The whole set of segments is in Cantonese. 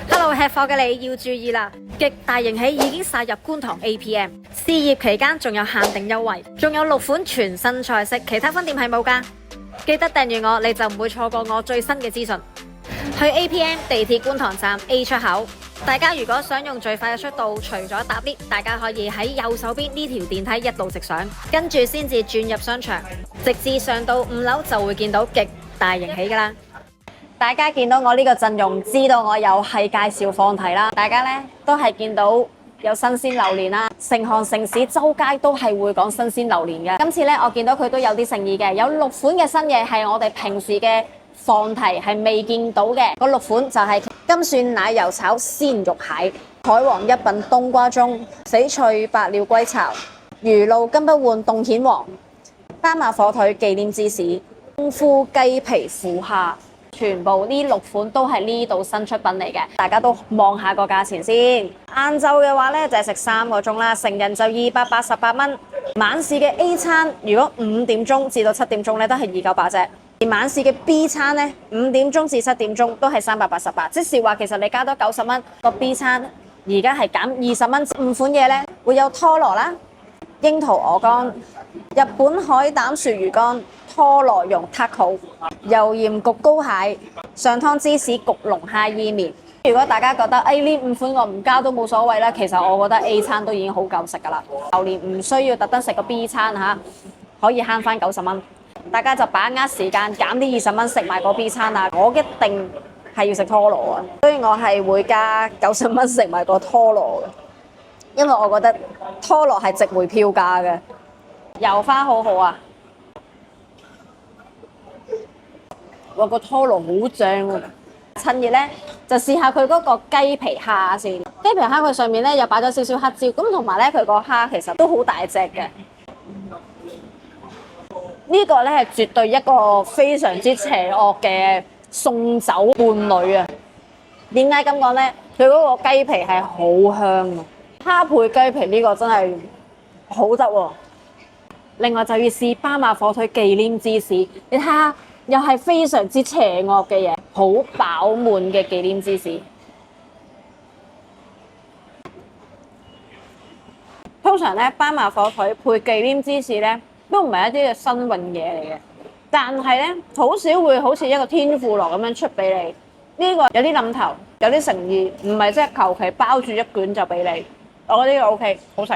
Hello， 吃貨嘅你要注意啦！極大型喜已經殺入觀塘 APM， 試業期間仲有限定優惠，仲有6款全新菜式，其他分店係冇㗎。記得訂閱我，你就唔會錯過我最新嘅資訊。去 APM 地鐵觀塘站 A 出口。大家如果想用最快嘅速度，除咗搭 lift， 大家可以喺右手邊呢條電梯一路直上，跟住先至轉入商場，直至上到5樓就會見到極大型喜㗎啦。大家見到我呢個陣容，知道我又係介紹放題啦。大家呢都係見到有新鮮榴蓮啦，成行成市周街都係會講新鮮榴蓮嘅。今次呢，我見到佢都有啲誠意嘅，有6款嘅新嘢係我哋平時嘅放題係未見到嘅。嗰6款就係金蒜奶油炒鮮肉蟹、海皇一品冬瓜盅、翡翠百鳥歸巢、魚露金不換凍蜆王、斑馬火腿忌廉芝士、功夫雞皮腐蝦。全部呢6款都係呢度新出品嚟嘅，大家都望下個價錢先。晏晝嘅話呢，就係食3個鐘啦，成人就288蚊。晚市嘅 A 餐如果5點鐘至到7點鐘呢，都係298啫。而晚市嘅 B 餐呢，5點鐘至7點鐘都係388，即是話其實你加多90蚊個 B 餐，而家係減20蚊。5款嘢呢，會有拖羅啦、櫻桃鵝肝、日本海膽鱈魚乾、拖羅蓉 taco、油鹽焗膏蟹、上湯芝士焗龍蝦伊麵。如果大家覺得呢5款我唔加都冇所謂啦，其實我覺得 A 餐都已經好夠食㗎啦。榴蓮唔需要特登食個 B 餐嚇，可以慳翻90蚊。大家就把握時間減啲20蚊食埋個 B 餐啦。我一定係要食拖羅啊，所以我係會加90蚊食埋個拖羅嘅，因為我覺得拖羅係值回票價嘅。油花好好啊！哇，個拖羅好正喎！趁熱咧就試下佢嗰個雞皮蝦先。雞皮蝦佢上面咧又擺咗少少黑椒，咁同埋咧佢個蝦其實都好大隻嘅。呢個咧係絕對一個非常之邪惡嘅送酒伴侶啊！點解咁講咧？佢嗰個雞皮係好香啊！蝦配雞皮呢個真係好得喎。另外就要試斑馬火腿忌廉芝士，你睇下又係非常之邪惡嘅嘢，好飽滿嘅忌廉芝士。通常咧斑馬火腿配忌廉芝士咧都唔係一啲嘅新穎嘢嚟嘅，但係咧好少會好似一個天婦羅咁樣出俾你。呢個有啲諗頭，有啲誠意，唔係即係求其包住一卷就俾你。我覺得呢個 OK， 好食。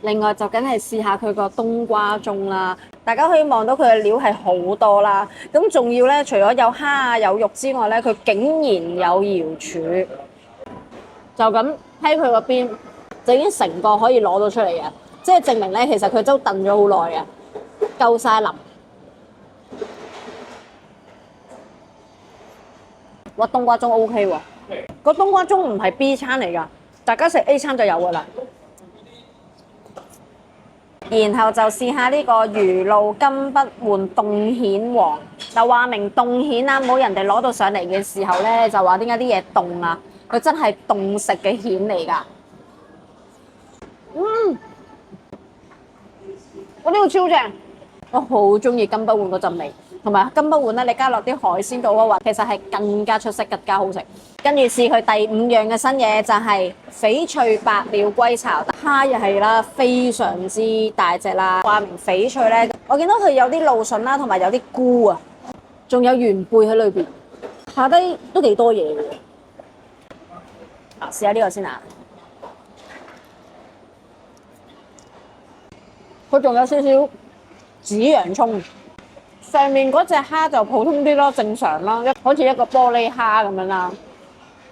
另外就梗係試下佢個冬瓜盅啦，大家可以望到佢嘅料係好多啦，咁仲要咧除咗有蝦啊有肉之外咧，佢竟然有瑤柱，就咁喺佢個邊就已經成個可以攞到出嚟嘅，即係證明咧其實佢都燉咗好耐嘅，夠晒腍。哇，冬瓜盅 OK 喎，個冬瓜盅唔係 B 餐嚟㗎，大家食 A 餐就有㗎啦。然後就試下呢個魚露金不換凍蜆王，就話明凍蜆啦，冇人哋攞到上嚟嘅時候咧，就話點解啲嘢凍啊？佢真係凍食嘅蜆嚟㗎。我呢個超正，我好中意金不換嗰陣味，同埋金不換咧，你加落啲海鮮度嘅話，其實係更加出色，更加好食。跟住試佢第5樣嘅新嘢就係翡翠百鳥歸巢，蝦又係啦，非常之大隻啦。話明翡翠咧，我見到佢有啲露筍啦，同埋有啲菇啊，仲有元貝喺裏邊，下低都幾多嘢嘅。試下呢個先啊！佢仲有少少紫洋葱，上面嗰隻蝦就普通啲咯，正常啦，好似一個玻璃蝦咁樣啦。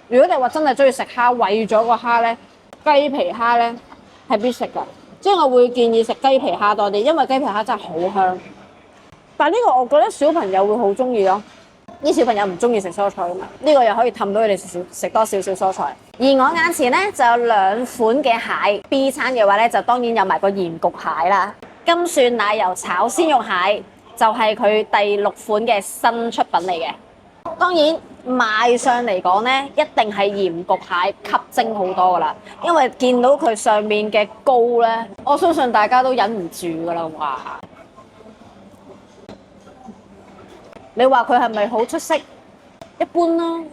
如果你話真係中意食蝦，為咗個蝦咧，雞皮蝦咧係必食㗎。即係我會建議食雞皮蝦多啲，因為雞皮蝦真係好香。但係呢個我覺得小朋友會好中意咯，啲小朋友唔中意食蔬菜㗎嘛，呢個又可以氹到佢哋食多少少蔬菜。而我眼前咧就有2款嘅蟹 ，B 餐嘅話咧就當然有埋個鹽焗蟹啦，金蒜奶油炒鮮肉蟹就係佢第6款嘅新出品嚟嘅。當然賣相嚟講咧，一定係鹽焗蟹吸睛好多噶啦，因為見到佢上面嘅膏咧，我相信大家都忍唔住噶啦。哇！你話佢係咪好出色？一般啦。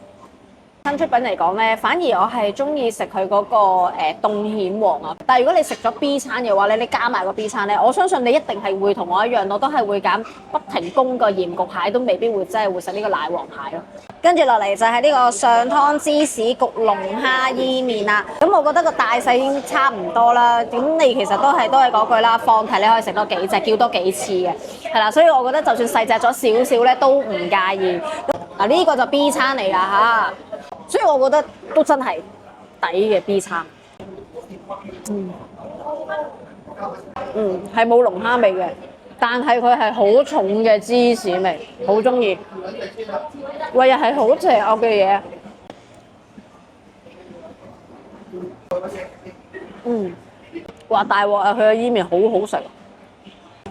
新出品嚟講咧，反而我係中意食佢嗰個凍蜆黃啊。但係如果你食咗 B 餐嘅話咧，你加埋個 B 餐咧，我相信你一定係會同我一樣，我都係會揀不停供個鹽焗蟹，都未必會真係會食呢個奶黃蟹咯。跟住落嚟就係呢個上湯芝士焗龍蝦伊麵啦。咁我覺得個大細已經差唔多啦。咁你其實都係嗰句啦，放題你可以食多幾隻，叫多幾次嘅，係啦。所以我覺得就算細隻咗少少咧，都唔介意。嗱呢個就 B 餐嚟㗎嚇，所以我覺得都真係抵嘅 B 餐。係冇龍蝦味嘅。但係佢係好重嘅芝士味，好中意。喂，又係好邪惡嘅嘢。話大鑊啊！佢嘅伊麵好好食，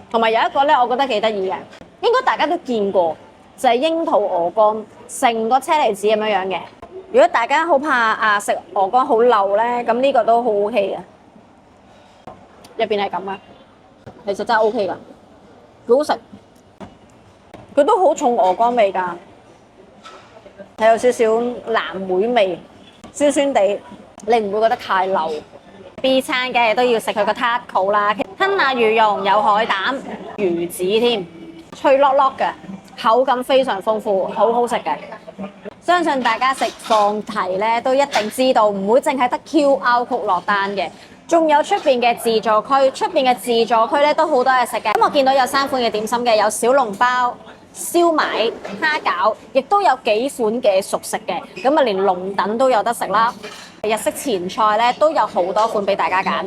同埋有一個咧，我覺得幾得意嘅，應該大家都見過，就係櫻桃鵝肝，成個車厘子咁樣嘅。如果大家好怕食鵝肝好漏咧，咁呢個都好 OK 嘅。入邊係咁嘅，其實真係 OK 㗎。幾好食，佢都好重鵝肝味㗎，係有少少藍莓味，酸酸地，你唔會覺得太流。B 餐嘅都要食佢個 taco 啦，吞拿魚蓉有海膽、魚子添，脆粒粒嘅，口感非常豐富，好好食嘅。相信大家食放題咧都一定知道，唔會淨係得 QR code 落單嘅。仲有出邊嘅自助區，出邊嘅自助區咧都好多嘢食嘅。咁我見到有3款嘅點心嘅，有小籠包、燒賣、蝦餃，亦都有幾款嘅熟食嘅。咁啊，連龍躉都有得食啦。日式前菜咧都有好多款俾大家揀。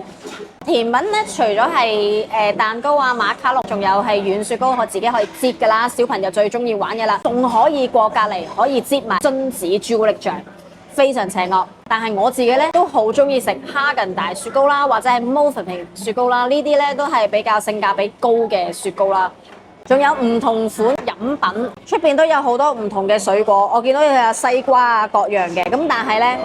甜品咧，除咗係蛋糕啊、馬卡龍，仲有係軟雪糕，我自己可以擠㗎啦。小朋友最中意玩嘅啦，仲可以過隔離可以擠埋榛子朱古力醬。非常邪惡，但係我自己咧都好中意食哈根達雪糕啦，或者係 Muffin 雪糕啦，呢啲咧都係比較性價比高嘅雪糕啦。仲有唔同款飲品，出邊都有好多唔同嘅水果，我見到有西瓜啊各樣嘅，咁但係咧，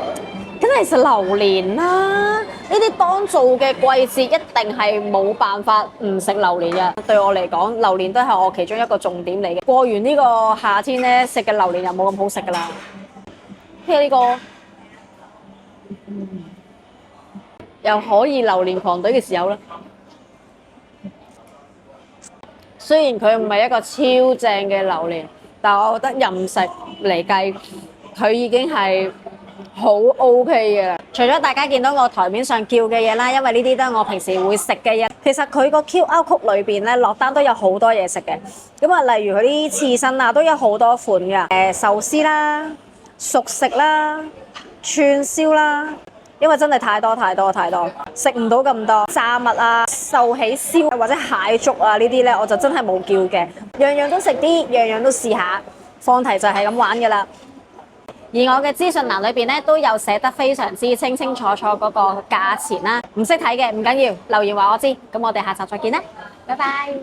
梗係食榴蓮啦！呢啲當造嘅季節一定係冇辦法唔食榴蓮嘅。對我嚟講，榴蓮都係我其中一個重點嚟嘅。過完呢個夏天咧，食嘅榴蓮又冇咁好食㗎啦。呢個又可以榴蓮狂隊嘅時候啦。雖然佢唔係一個超正嘅榴蓮，但係我覺得任食嚟計，佢已經係好 OK 嘅啦。除咗大家見到我台面上叫嘅嘢啦，因為呢啲都係我平時會食嘅嘢。其實佢個 QR code 裏邊咧落單都有好多嘢食嘅。咁啊，例如佢啲刺身啊，都有好多款㗎。壽司啦。熟食啦、串燒啦，因為真係太多，食唔到咁多。炸物啊、壽喜燒或者蟹粥啊呢啲咧，我就真係冇叫嘅，樣樣都食啲，樣樣都試下。放題就係咁玩㗎啦。而我嘅資訊欄裏邊咧都有寫得非常之清清楚楚嗰個價錢啦。唔識睇嘅唔緊要，留言話我知。咁我哋下集再見啦，拜拜。